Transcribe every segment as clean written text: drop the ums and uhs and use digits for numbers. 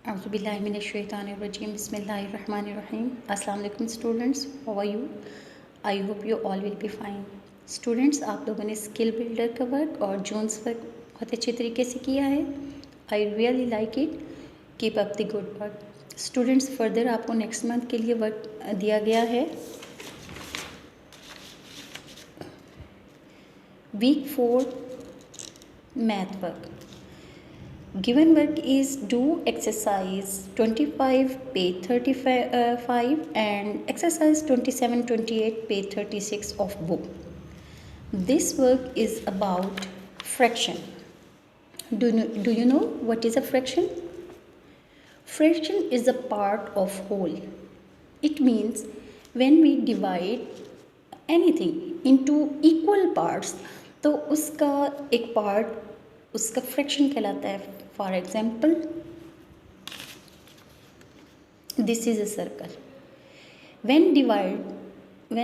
Auzubillahiminash-shaytanir-rajim. Bismillahir-rahmanir-rahim. Assalamu alaikum students. How are you? I hope you all will be fine. Students, आप लोगों ने skill builder का work और Jones work बहुत अच्छे तरीके से किया है. I really like it. Keep up the good work. Students, further आपको नेक्स्ट मंथ के लिए वर्क दिया गया है. Week 4 math work. Given work is do exercise 25 page 35 and exercise 27-28 page 36 of book. This work is about fraction. Do you know what is a fraction? Fraction is a part of whole. It means when we divide anything into equal parts तो उसका एक part उसका fraction कहलाता है. For example, this is a circle. when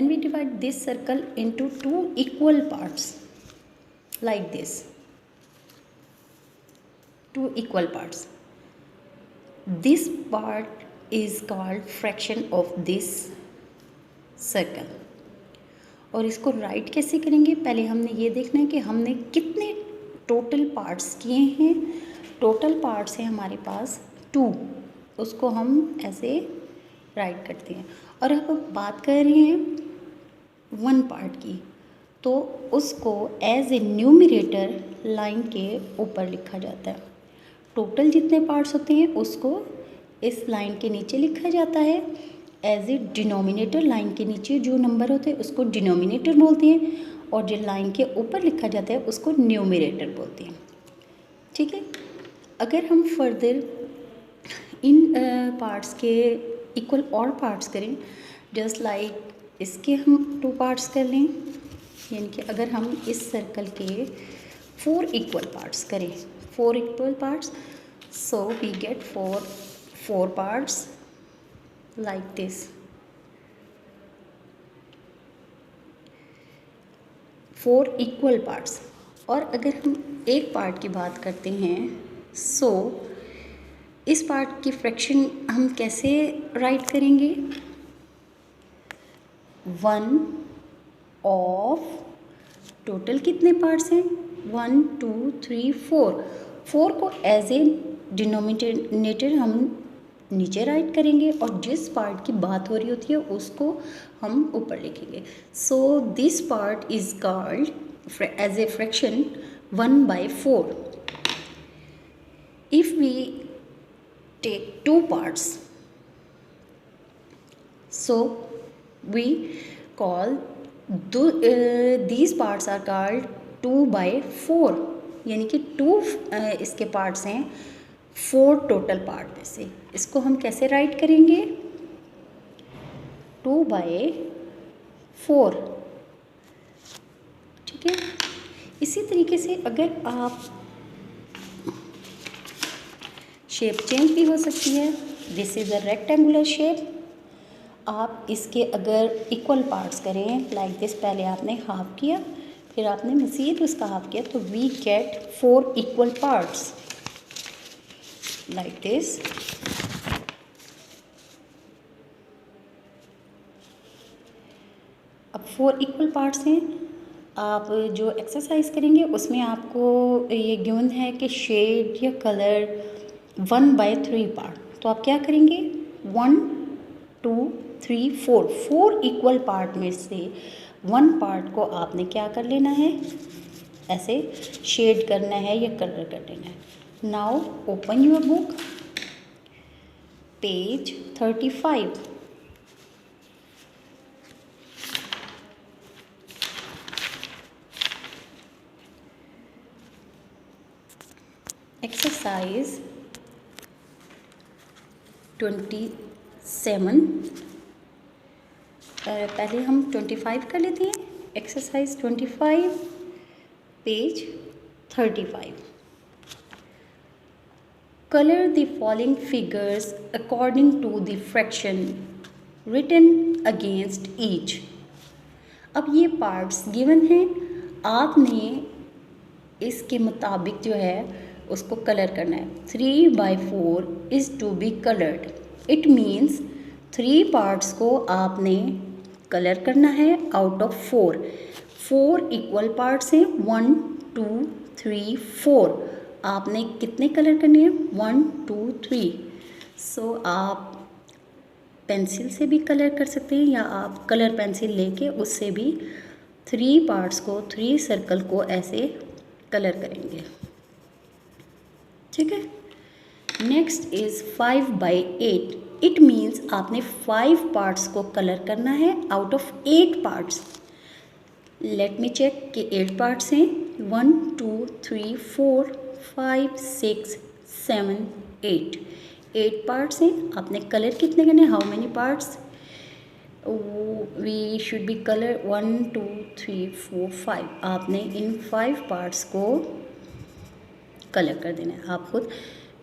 we divide this circle into two equal parts like this, two equal parts, this part is called fraction of this circle. और इसको right कैसे करेंगे? पहले हमने ये देखना है कि हमने कितने टोटल पार्ट्स किए हैं. टोटल पार्ट्स है हमारे पास 2, उसको हम ऐसे राइट करते हैं. और अब बात कर रहे हैं 1 पार्ट की, तो उसको एज ए न्यूमरेटर लाइन के ऊपर लिखा जाता है. टोटल जितने पार्ट्स होते हैं उसको इस लाइन के नीचे लिखा जाता है. एज ए डिनोमिनेटर, लाइन के नीचे जो नंबर होते हैं उसको डिनोमिनेटर बोलते हैं, और जो लाइन के ऊपर लिखा जाता है उसको न्यूमरेटर बोलते हैं. ठीक है. अगर हम फर्दर इन पार्ट्स के इक्वल और पार्ट्स करें, जस्ट लाइक इसके हम 2 पार्ट्स कर लें, यानी कि अगर हम इस सर्कल के 4 इक्वल पार्ट्स करें, 4 equal parts, so we get 4 parts like this. 4 equal parts. और अगर हम एक पार्ट की बात करते हैं, सो इस पार्ट की फ्रैक्शन हम कैसे राइट करेंगे? 1 ऑफ टोटल कितने पार्ट्स हैं? 1 2 3 4. 4 को एज ए डिनोमिनेटर हम नीचे राइट करेंगे, और जिस पार्ट की बात हो रही होती है उसको हम ऊपर लिखेंगे. So this part is called as a fraction 1/4. If we take 2 parts, so we call these parts are called 2/4, यानी कि 2 इसके पार्ट्स हैं 4 टोटल पार्ट में से. इसको हम कैसे राइट करेंगे? 2/4. ठीक है. इसी तरीके से अगर आप शेप चेंज भी हो सकती है. This is a rectangular shape. आप इसके अगर इक्वल पार्ट्स करें लाइक दिस, पहले आपने हाफ किया, फिर आपने मज़ीद उसका हाफ किया, तो we get 4 equal parts like this. अब 4 इक्वल पार्ट्स हैं. आप जो एक्सरसाइज करेंगे उसमें आपको ये गिवन है कि शेड या कलर 1/3 पार्ट. तो आप क्या करेंगे? 1 2 3 4 इक्वल पार्ट में से 1 पार्ट को आपने क्या कर लेना है? ऐसे शेड करना है या कलर कर लेना है. Now open your book, page 35. Exercise 27. पहले हम 25 कर लेते हैं. Exercise 25 page 35. Color the following figures according to the fraction written against each. अब ये पार्ट्स गिवन हैं, आपने इसके मुताबिक जो है उसको कलर करना है। 3/4 is to be coloured. It means 3 parts को आपने कलर करना है आउट ऑफ 4। 4 इक्वल पार्ट्स हैं, 1 2 3 4। आपने कितने कलर करने हैं? 1 2 3। सो आप पेंसिल से भी कलर कर सकते हैं या आप कलर पेंसिल लेके उससे भी 3 पार्ट्स को, 3 सर्कल को ऐसे कलर करेंगे। ठीक है। Next is 5/8। इट मीन्स आपने 5 पार्ट्स को कलर करना है out of 8 parts. Let me check कि 8 पार्ट्स हैं। 1 2 3 4 5 6 7 8। 8 पार्ट्स हैं। आपने कलर कितने करने? How many parts? We should be colour 1 2 3 4 5। आपने इन 5 पार्ट्स को कलर कर देना है। आप खुद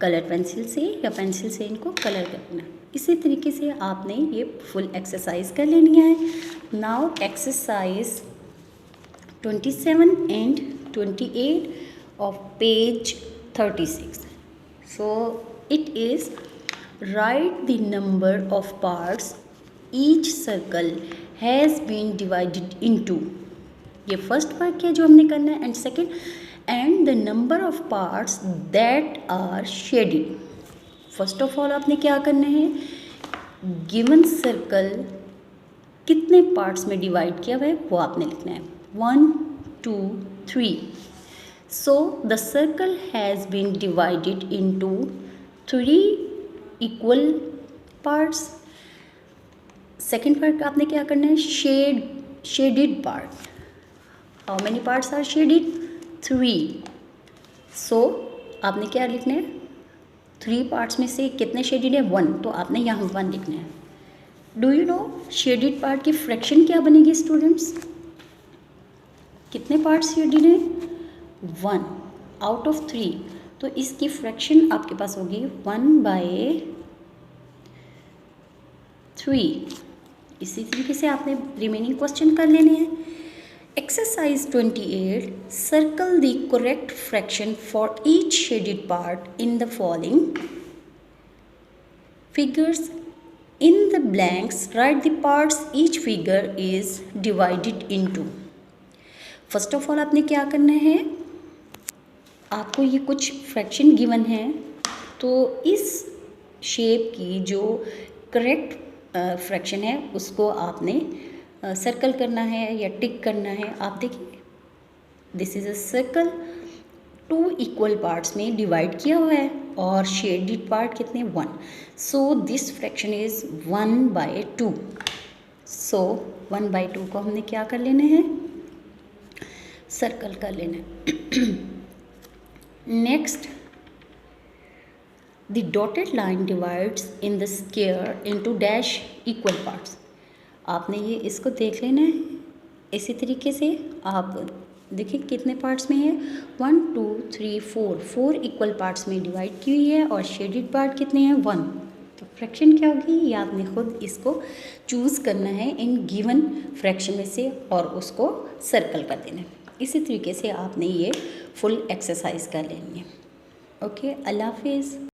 कलर पेंसिल से या पेंसिल से इनको कलर कर देना है। इसी तरीके से आपने ये फुल एक्सरसाइज कर लेनी है। Now exercise 27 and 28 of page 36. So it is write the number of parts each circle has been divided into. ये फर्स्ट वर्क है जो हमने करना है। And second, and the number of parts that are shaded. First of all आपने क्या करना है? गिवन सर्कल कितने पार्ट्स में डिवाइड किया हुआ है वो आपने लिखना है। 1 2 3। So the circle has been divided into 3 equal parts. Second part आपने क्या करना है? Shaded part. How many parts are shaded? 3। So आपने क्या लिखना है? 3 पार्ट्स में से कितने शेडेड है? 1। तो आपने यहाँ 1 लिखना है। Do you know shaded part की फ्रैक्शन क्या बनेगी स्टूडेंट्स? कितने पार्ट्स शेडेड हैं? 1 आउट ऑफ 3। तो इसकी फ्रैक्शन आपके पास होगी 1/3। इसी तरीके से आपने रिमेनिंग क्वेश्चन कर लेने हैं। Exercise 28, circle the correct fraction for each shaded part in the following figures. In the blanks right the parts each figure is divided into. First of all आपने क्या करना है? आपको ये कुछ फ्रैक्शन गिवन है, तो इस शेप की जो करेक्ट फ्रैक्शन है उसको आपने सर्कल करना है या टिक करना है। आप देखिए, this is a circle, 2 equal parts में डिवाइड किया हुआ है और शेडेड पार्ट कितने? 1। So this fraction is 1/2। सो 1/2 को हमने क्या कर लेना है? सर्कल कर लेना है। Next, the dotted line divides in the square into dash equal parts. आपने ये इसको देख लेना है। इसी तरीके से आप देखिए कितने पार्ट्स में है? 1 2 3 4। 4 इक्वल पार्ट्स में डिवाइड की हुई है और शेडेड पार्ट कितने हैं? 1। तो फ्रैक्शन क्या होगी? ये आपने खुद इसको चूज़ करना है इन गिवन फ्रैक्शन में से और उसको सर्कल कर देना है। इसी तरीके से आपने ये फुल एक्सरसाइज कर लेनी है। ओके, अल्लाह हाफिज़।